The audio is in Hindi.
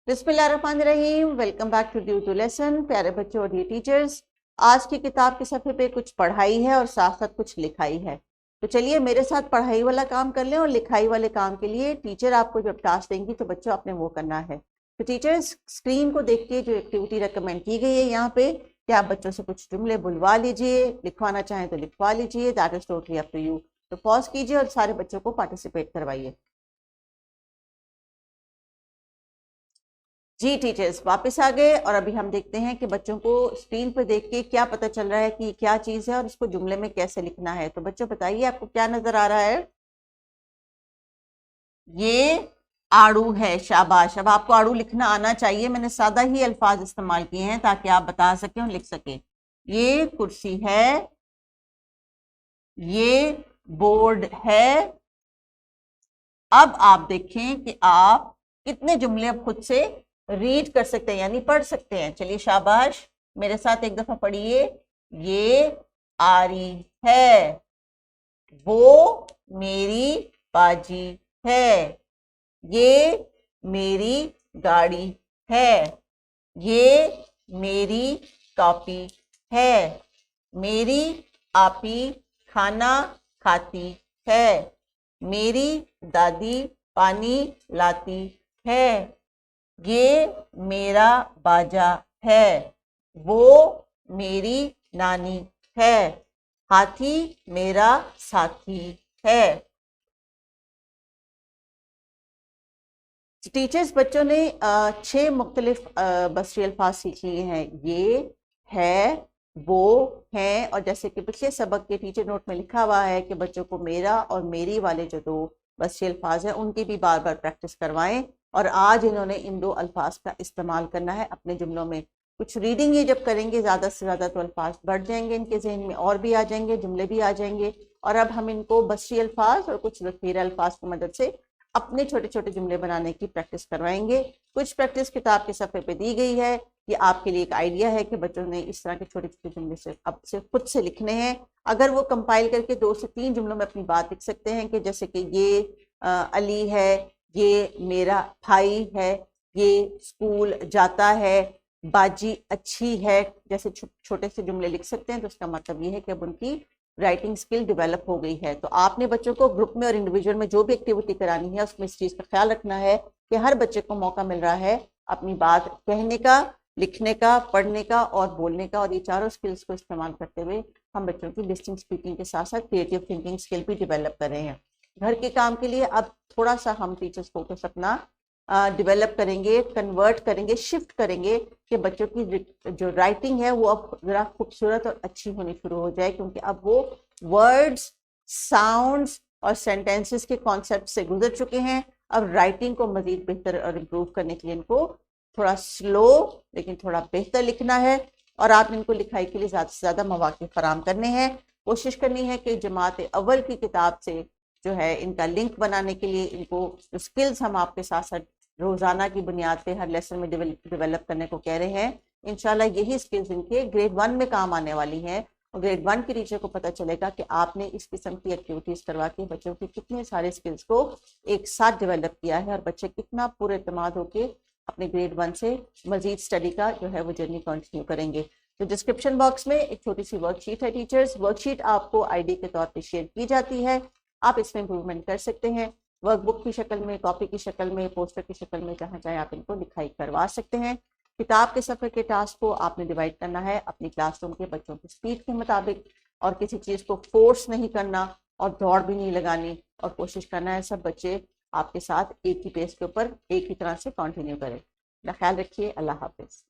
बिस्मिल्लाहिर्रहमानिर्रहीम। Welcome back to due to lesson. प्यारे बच्चों और डियर टीचर्स, आज की किताब के सफ़े पे कुछ पढ़ाई है और साथ साथ कुछ लिखाई है। तो चलिए मेरे साथ पढ़ाई वाला काम कर लें और लिखाई वाले काम के लिए टीचर आपको जब टास्क देंगी तो बच्चों आपने वो करना है। तो टीचर्स स्क्रीन को देख के जो एक्टिविटी रिकमेंड की गई है यहाँ पे कि आप बच्चों से कुछ जुमले बुलवा लीजिए, लिखवाना चाहें तो लिखवा लीजिए, that is totally up to you. तो पॉज कीजिए और सारे बच्चों को पार्टिसिपेट करवाइए। जी टीचर्स वापस आ गए और अभी हम देखते हैं कि बच्चों को स्क्रीन पर देख के क्या पता चल रहा है कि क्या चीज़ है और इसको जुमले में कैसे लिखना है। तो बच्चों बताइए आपको क्या नजर आ रहा है। ये आड़ू है, शाबाश। अब आपको आड़ू लिखना आना चाहिए। मैंने सादा ही अल्फाज इस्तेमाल किए हैं ताकि आप बता सकें और लिख सकें। ये कुर्सी है, ये बोर्ड है। अब आप देखें कि आप कितने जुमले अब खुद से रीड कर सकते हैं यानी पढ़ सकते हैं। चलिए शाबाश, मेरे साथ एक दफा पढ़िए। ये आरी है, वो मेरी बाजी है, ये मेरी गाड़ी है, ये मेरी कॉपी है, मेरी आपी खाना खाती है, मेरी दादी पानी लाती है, ये मेरा बाजा है, वो मेरी नानी है, हाथी मेरा साथी है। टीचर्स बच्चों ने 6 मुख्तलिफ बसरी अल्फाज सीख लिए हैं। ये है, वो हैं, और जैसे कि पिछले सबक के टीचर नोट में लिखा हुआ है कि बच्चों को मेरा और मेरी वाले जो 2 बसरी अल्फाज हैं उनकी भी बार बार प्रैक्टिस करवाएं। और आज इन्होंने इन 2 अल्फाज का इस्तेमाल करना है अपने जुमलों में। कुछ रीडिंग ये जब करेंगे ज़्यादा से ज़्यादा तो अल्फाज बढ़ जाएंगे इनके जहन में, और भी आ जाएंगे, जुमले भी आ जाएंगे। और अब हम इनको बसरी अल्फाज और कुछ ज़ख़ीरा अल्फाज की मदद से अपने छोटे छोटे जुमले बनाने की प्रैक्टिस करवाएंगे। कुछ प्रैक्टिस किताब के सफ़े पे दी गई है। ये आपके लिए एक आइडिया है कि बच्चों ने इस तरह के छोटे छोटे जुमले से अब से खुद से लिखने हैं। अगर वो कंपाइल करके 2 से 3 जुमलों में अपनी बात लिख सकते हैं कि जैसे कि ये अली है, ये मेरा भाई है, ये स्कूल जाता है, बाजी अच्छी है, जैसे छोटे से जुमले लिख सकते हैं तो उसका मतलब ये है कि अब उनकी राइटिंग स्किल डेवलप हो गई है। तो आपने बच्चों को ग्रुप में और इंडिविजुअल में जो भी एक्टिविटी करानी है उसमें इस चीज़ का ख्याल रखना है कि हर बच्चे को मौका मिल रहा है अपनी बात कहने का, लिखने का, पढ़ने का और बोलने का। और ये चारों स्किल्स को इस्तेमाल करते हुए हम बच्चों की लिसनिंग स्पीकिंग के साथ साथ क्रिएटिव थिंकिंग स्किल भी डेवलप कर रहे हैं। घर के काम के लिए अब थोड़ा सा हम टीचर्स फोकस अपना डेवलप करेंगे, कन्वर्ट करेंगे, शिफ्ट करेंगे कि बच्चों की जो राइटिंग है वो अब ज़रा खूबसूरत और अच्छी होनी शुरू हो जाए, क्योंकि अब वो वर्ड्स, साउंड्स और सेंटेंसेस के कॉन्सेप्ट से गुजर चुके हैं। अब राइटिंग को मज़ीद बेहतर और इम्प्रूव करने के लिए इनको थोड़ा स्लो लेकिन थोड़ा बेहतर लिखना है और आप इनको लिखाई के लिए ज़्यादा से ज़्यादा मौके फराम करने हैं। कोशिश करनी है कि जमात अव्वल की किताब से जो है इनका लिंक बनाने के लिए इनको जो स्किल्स हम आपके साथ साथ रोजाना की बुनियाद पे हर लेसन में डेवलप करने को कह रहे हैं, इंशाल्लाह यही स्किल्स इनके ग्रेड 1 में काम आने वाली हैं। और ग्रेड 1 के टीचर को पता चलेगा कि आपने इस किस्म की एक्टिविटीज करवा के बच्चों के कितने सारे स्किल्स को एक साथ डेवलप किया है और बच्चे कितना पूरे एतमाद होके अपने ग्रेड 1 से मजीद स्टडी का जो है वो जर्नी कंटिन्यू करेंगे। तो डिस्क्रिप्शन बॉक्स में एक छोटी सी वर्कशीट है टीचर्स। वर्कशीट आपको आईडी के तौर पर शेयर की जाती है, आप इसमें इंप्रूवमेंट कर सकते हैं। वर्कबुक की शक्ल में, कॉपी की शक्ल में, पोस्टर की शक्ल में, जहाँ चाहे आप इनको लिखाई करवा सकते हैं। किताब के सफ़र के टास्क को आपने डिवाइड करना है अपनी क्लासरूम के बच्चों की स्पीड के मुताबिक, और किसी चीज़ को फोर्स नहीं करना और दौड़ भी नहीं लगानी, और कोशिश करना है सब बच्चे आपके साथ एक ही पेज के ऊपर एक ही तरह से कंटिन्यू करें। ख्याल रखिए। अल्लाह हाफिज़।